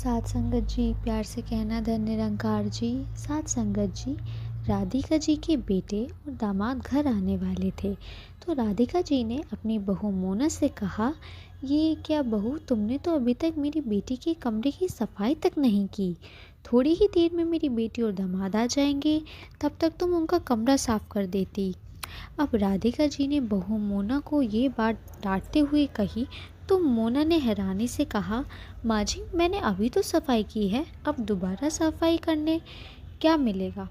साथ संगत जी, प्यार से कहना धन निरंकार जी। साथ संगत जी, राधिका जी के बेटे और दामाद घर आने वाले थे। तो राधिका जी ने अपनी बहू मोना से कहा, ये क्या बहू, तुमने तो अभी तक मेरी बेटी के कमरे की सफाई तक नहीं की। थोड़ी ही देर में मेरी बेटी और दामाद आ जाएंगे, तब तक तुम उनका कमरा साफ कर देती। अब राधिका जी ने बहू मोना को ये बात डांटते हुए कही तो मोना ने हैरानी से कहा, माँ जी, मैंने अभी तो सफाई की है, अब दोबारा सफाई करने क्या मिलेगा।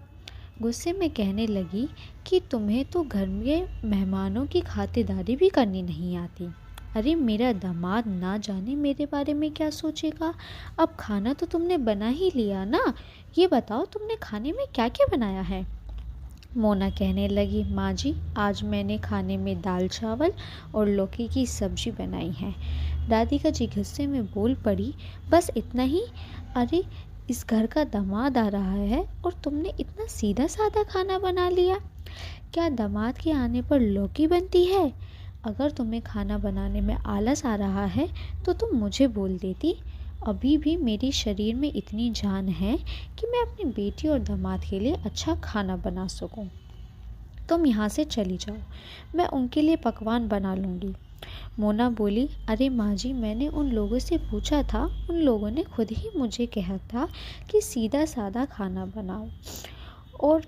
गुस्से में कहने लगी कि तुम्हें तो घर में मेहमानों की खातिरदारी भी करनी नहीं आती। अरे मेरा दामाद ना जाने मेरे बारे में क्या सोचेगा। अब खाना तो तुमने बना ही लिया ना, ये बताओ तुमने खाने में क्या क्या बनाया है। मोना कहने लगी, माँ जी, आज मैंने खाने में दाल चावल और लौकी की सब्जी बनाई है। राधिका जी गुस्से में बोल पड़ी, बस इतना ही। अरे इस घर का दामाद आ रहा है और तुमने इतना सीधा साधा खाना बना लिया। क्या दामाद के आने पर लौकी बनती है। अगर तुम्हें खाना बनाने में आलस आ रहा है तो तुम मुझे बोल देती। अभी भी मेरे शरीर में इतनी जान है कि मैं अपनी बेटी और दामाद के लिए अच्छा खाना बना सकूं। तुम यहाँ से चली जाओ, मैं उनके लिए पकवान बना लूँगी। मोना बोली, अरे माँ जी, मैंने उन लोगों से पूछा था, उन लोगों ने खुद ही मुझे कहा था कि सीधा साधा खाना बनाओ। और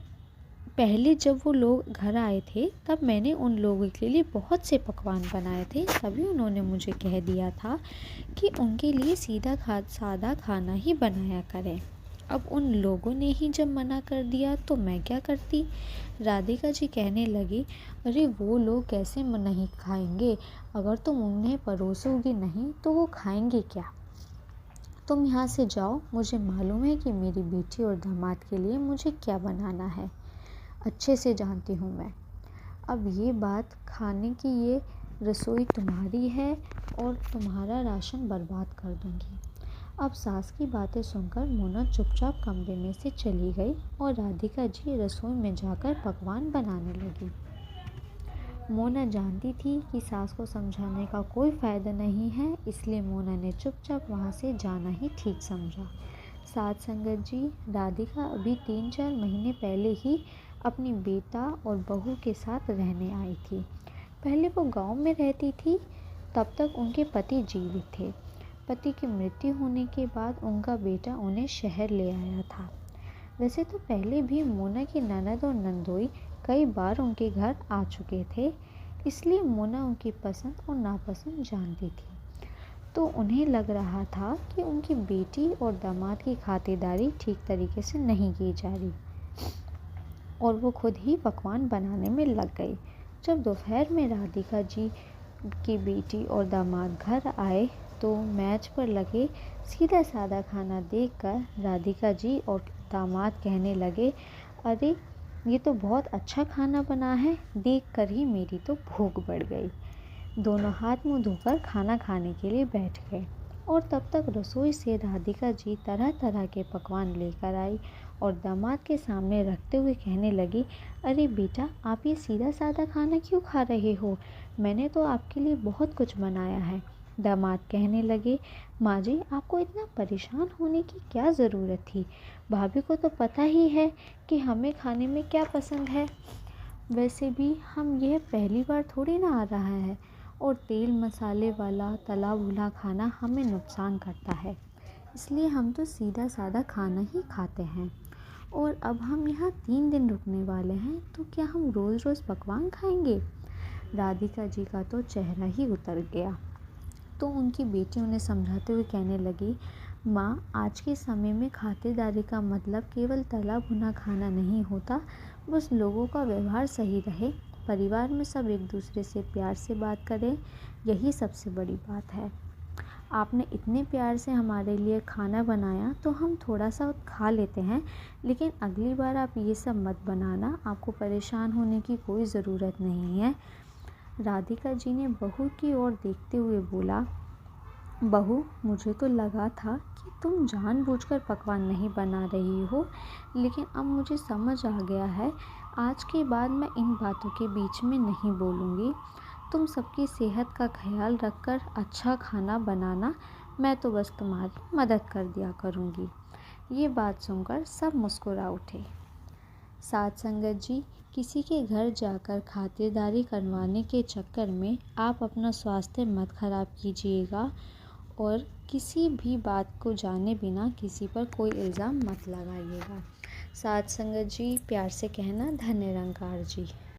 पहले जब वो लोग घर आए थे तब मैंने उन लोगों के लिए बहुत से पकवान बनाए थे, तभी उन्होंने मुझे कह दिया था कि उनके लिए सादा खाना ही बनाया करें। अब उन लोगों ने ही जब मना कर दिया तो मैं क्या करती। राधिका जी कहने लगी, अरे वो लोग कैसे नहीं खाएंगे, अगर तुम उन्हें परोसोगी नहीं तो वो खाएंगे क्या। तुम यहाँ से जाओ, मुझे मालूम है कि मेरी बेटी और दामाद के लिए मुझे क्या बनाना है, अच्छे से जानती हूँ मैं। अब ये बात खाने की, ये रसोई तुम्हारी है और तुम्हारा राशन बर्बाद कर दूँगी। अब सास की बातें सुनकर मोना चुपचाप कमरे में से चली गई और राधिका जी रसोई में जाकर पकवान बनाने लगी। मोना जानती थी कि सास को समझाने का कोई फ़ायदा नहीं है, इसलिए मोना ने चुपचाप वहाँ से जाना ही ठीक समझा। साथ संगत जी, राधिका अभी 3-4 महीने पहले ही अपनी बेटा और बहू के साथ रहने आई थी। पहले वो गांव में रहती थी, तब तक उनके पति जीवित थे। पति की मृत्यु होने के बाद उनका बेटा उन्हें शहर ले आया था। वैसे तो पहले भी मोना की ननद और नंदोई कई बार उनके घर आ चुके थे, इसलिए मोना उनकी पसंद और नापसंद जानती थी। तो उन्हें लग रहा था कि उनकी बेटी और दामाद की खातिरदारी ठीक तरीके से नहीं की जा रही और वो खुद ही पकवान बनाने में लग गई। जब दोपहर में राधिका जी की बेटी और दामाद घर आए तो मेज पर लगे सीधा साधा खाना देखकर राधिका जी और दामाद कहने लगे, अरे ये तो बहुत अच्छा खाना बना है, देखकर ही मेरी तो भूख बढ़ गई। दोनों हाथ मुंह धोकर खाना खाने के लिए बैठ गए और तब तक रसोई से राधिका जी तरह तरह के पकवान लेकर आई और दामाद के सामने रखते हुए कहने लगी, अरे बेटा, आप ये सीधा साधा खाना क्यों खा रहे हो, मैंने तो आपके लिए बहुत कुछ बनाया है। दामाद कहने लगे, माँ जी, आपको इतना परेशान होने की क्या ज़रूरत थी, भाभी को तो पता ही है कि हमें खाने में क्या पसंद है। वैसे भी हम यह पहली बार थोड़ी ना आ रहा है और तेल मसाले वाला तला भुना खाना हमें नुकसान करता है, इसलिए हम तो सीधा साधा खाना ही खाते हैं। और अब हम यहाँ 3 दिन रुकने वाले हैं, तो क्या हम रोज़ रोज़ पकवान खाएंगे। राधिका जी का तो चेहरा ही उतर गया। तो उनकी बेटी उन्हें समझाते हुए कहने लगी, माँ, आज के समय में खातिरदारी का मतलब केवल तला भुना खाना नहीं होता, बस लोगों का व्यवहार सही रहे, परिवार में सब एक दूसरे से प्यार से बात करें, यही सबसे बड़ी बात है। आपने इतने प्यार से हमारे लिए खाना बनाया तो हम थोड़ा सा खा लेते हैं, लेकिन अगली बार आप ये सब मत बनाना, आपको परेशान होने की कोई ज़रूरत नहीं है। राधिका जी ने बहू की ओर देखते हुए बोला, बहू, मुझे तो लगा था कि तुम जानबूझकर पकवान नहीं बना रही हो, लेकिन अब मुझे समझ आ गया है, आज के बाद मैं इन बातों के बीच में नहीं बोलूँगी। तुम सबकी सेहत का ख्याल रखकर अच्छा खाना बनाना, मैं तो बस तुम्हारी मदद कर दिया करूँगी। ये बात सुनकर सब मुस्कुरा उठे। साध संगत जी, किसी के घर जाकर खातिरदारी करवाने के चक्कर में आप अपना स्वास्थ्य मत खराब कीजिएगा और किसी भी बात को जाने बिना किसी पर कोई इल्ज़ाम मत लगाइएगा। साध संगत जी, प्यार से कहना धन्य निरंकार जी।